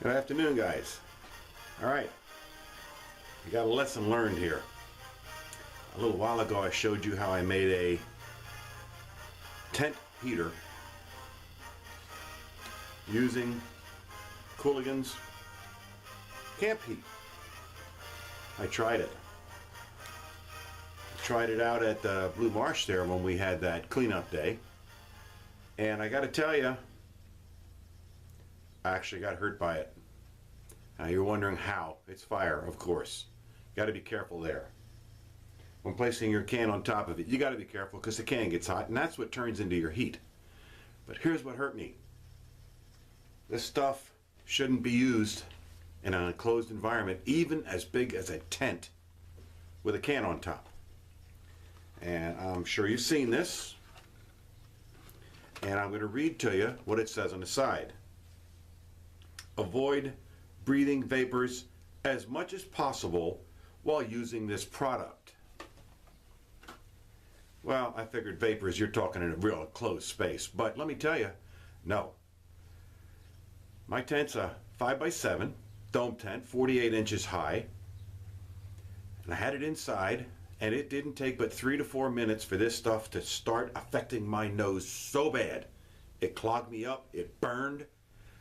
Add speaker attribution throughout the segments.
Speaker 1: Good afternoon, guys. All right, we got a lesson learned here. A little while ago I showed you how I made a tent heater using Cooligan's camp heat. I tried it. I tried it out at Blue Marsh there when we had that cleanup day, and I got to tell you, I actually got hurt by it. Now you're wondering how. It's fire, of course. You got to be careful there. When placing your can on top of it, you got to be careful because the can gets hot and that's what turns into your heat. But here's what hurt me. This stuff shouldn't be used in an enclosed environment, even as big as a tent with a can on top. And I'm sure you've seen this. And I'm going to read to you what it says on the side. Avoid breathing vapors as much as possible while using this product. Well, I figured vapors, you're talking in a real closed space, but let me tell you, no. My tent's a 5x7 dome tent, 48 inches high, and I had it inside, and it didn't take but 3 to 4 minutes for this stuff to start affecting my nose so bad. It clogged me up, it burned.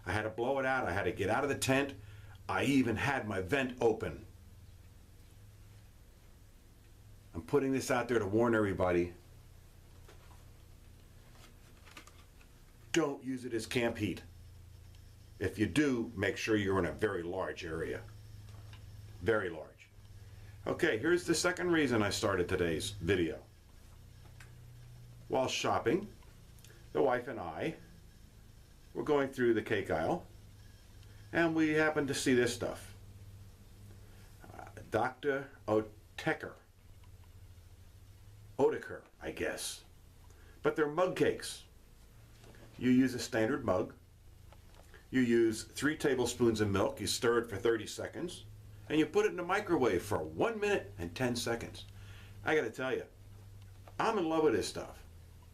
Speaker 1: I had to blow it out. I had to get out of the tent. I even had my vent open. I'm putting this out there to warn everybody. Don't use it as camp heat. If you do, make sure you're in a very large area. Very large. Okay, here's the second reason I started today's video. While shopping, the wife and I we're going through the cake aisle, and we happened to see this stuff. Dr. Oetker, I guess. But they're mug cakes. You use a standard mug. You use 3 tablespoons of milk. You stir it for 30 seconds, and you put it in the microwave for 1 minute and 10 seconds. I got to tell you, I'm in love with this stuff.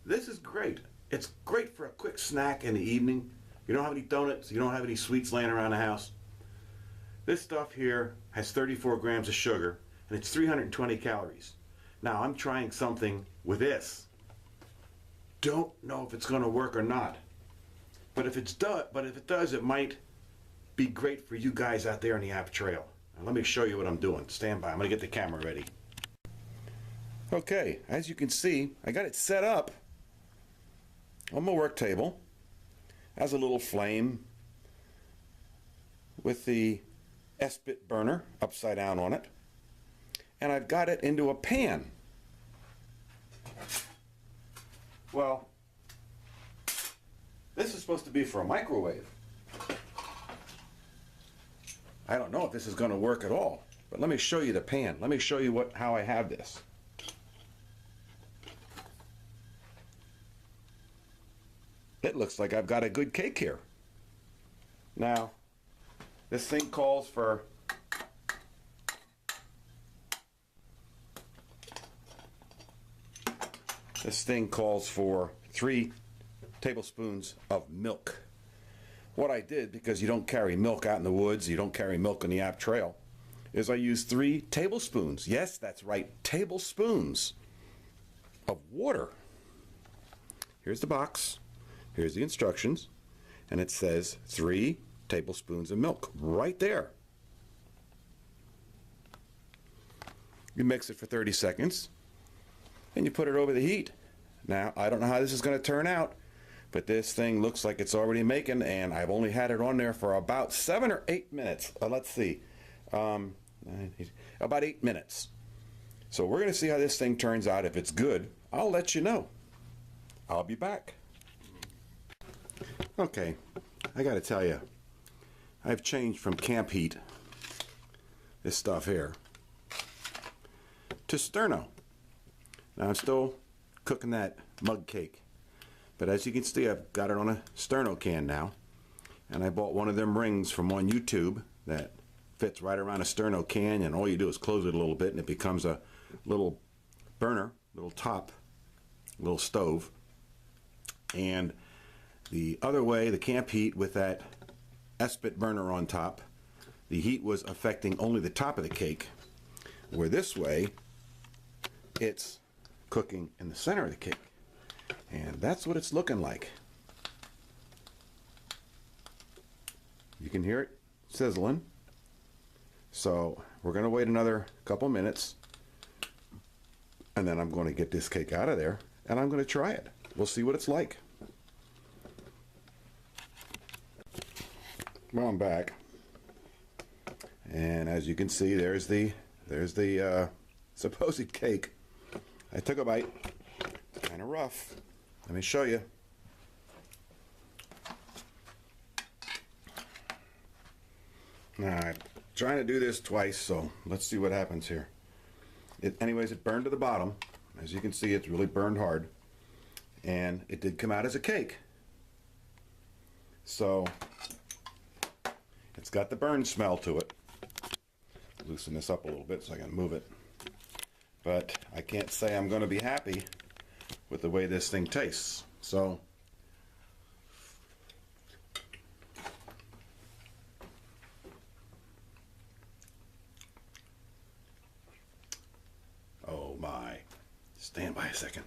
Speaker 1: This is great. It's great for a quick snack in the evening. You don't have any donuts, you don't have any sweets laying around the house. This stuff here has 34 grams of sugar and it's 320 calories. Now I'm trying something with this. Don't know if it's going to work or not. But if it does, it might be great for you guys out there on the app trail. Now, let me show you what I'm doing. Stand by. I'm going to get the camera ready. Okay, as you can see, I got it set up on my work table as a little flame with the Esbit burner upside down on it, and I've got it into a pan. Well, this is supposed to be for a microwave. I don't know if this is going to work at all, but let me show you the pan. Let me show you how I have this. It looks like I've got a good cake here. Now, this thing calls for This thing calls for 3 tablespoons of milk. What I did, because you don't carry milk out in the woods, you don't carry milk on the app trail, is I used 3 tablespoons. Yes, that's right, tablespoons of water. Here's the box. Here's the instructions, and it says 3 tablespoons of milk right there. You mix it for 30 seconds, and you put it over the heat. Now, I don't know how this is going to turn out, but this thing looks like it's already making, and I've only had it on there for about 7 or 8 minutes. Let's see, about 8 minutes. So we're going to see how this thing turns out. If it's good, I'll let you know. I'll be back. Okay, I got to tell you, I've changed from camp heat, this stuff here, to Sterno. Now I'm still cooking that mug cake, but as you can see, I've got it on a Sterno can now, and I bought one of them rings from on YouTube that fits right around a Sterno can, and all you do is close it a little bit and it becomes a little burner, little top, little stove. And the other way, the camp heat with that Esprit burner on top. The heat was affecting only the top of the cake, where this way it's cooking in the center of the cake. And that's what it's looking like. You can hear it sizzling. So we're going to wait another couple minutes, and then I'm going to get this cake out of there and I'm going to try it. We'll see what it's like. Well, I'm back, and as you can see, there's the supposed cake. I took a bite. It's kind of rough. Let me show you. Alright, trying to do this twice, so let's see what happens here. Anyways, it burned to the bottom. As you can see, it's really burned hard. And it did come out as a cake. So, it's got the burn smell to it. Loosen this up a little bit so I can move it. But I can't say I'm going to be happy with the way this thing tastes. So, oh my. Stand by a second.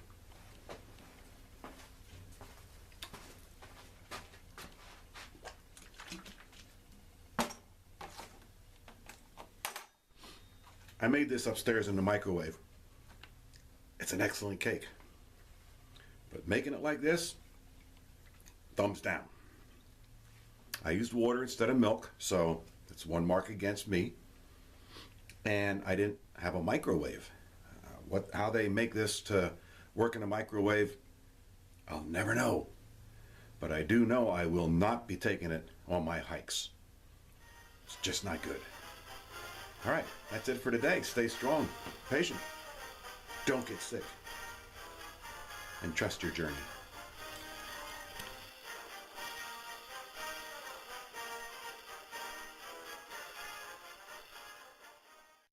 Speaker 1: I made this upstairs in the microwave. It's an excellent cake. But making it like this, thumbs down. I used water instead of milk, so it's one mark against me. And I didn't have a microwave. How they make this to work in a microwave, I'll never know. But I do know I will not be taking it on my hikes. It's just not good. All right, that's it for today. Stay strong, patient, don't get sick, and trust your journey.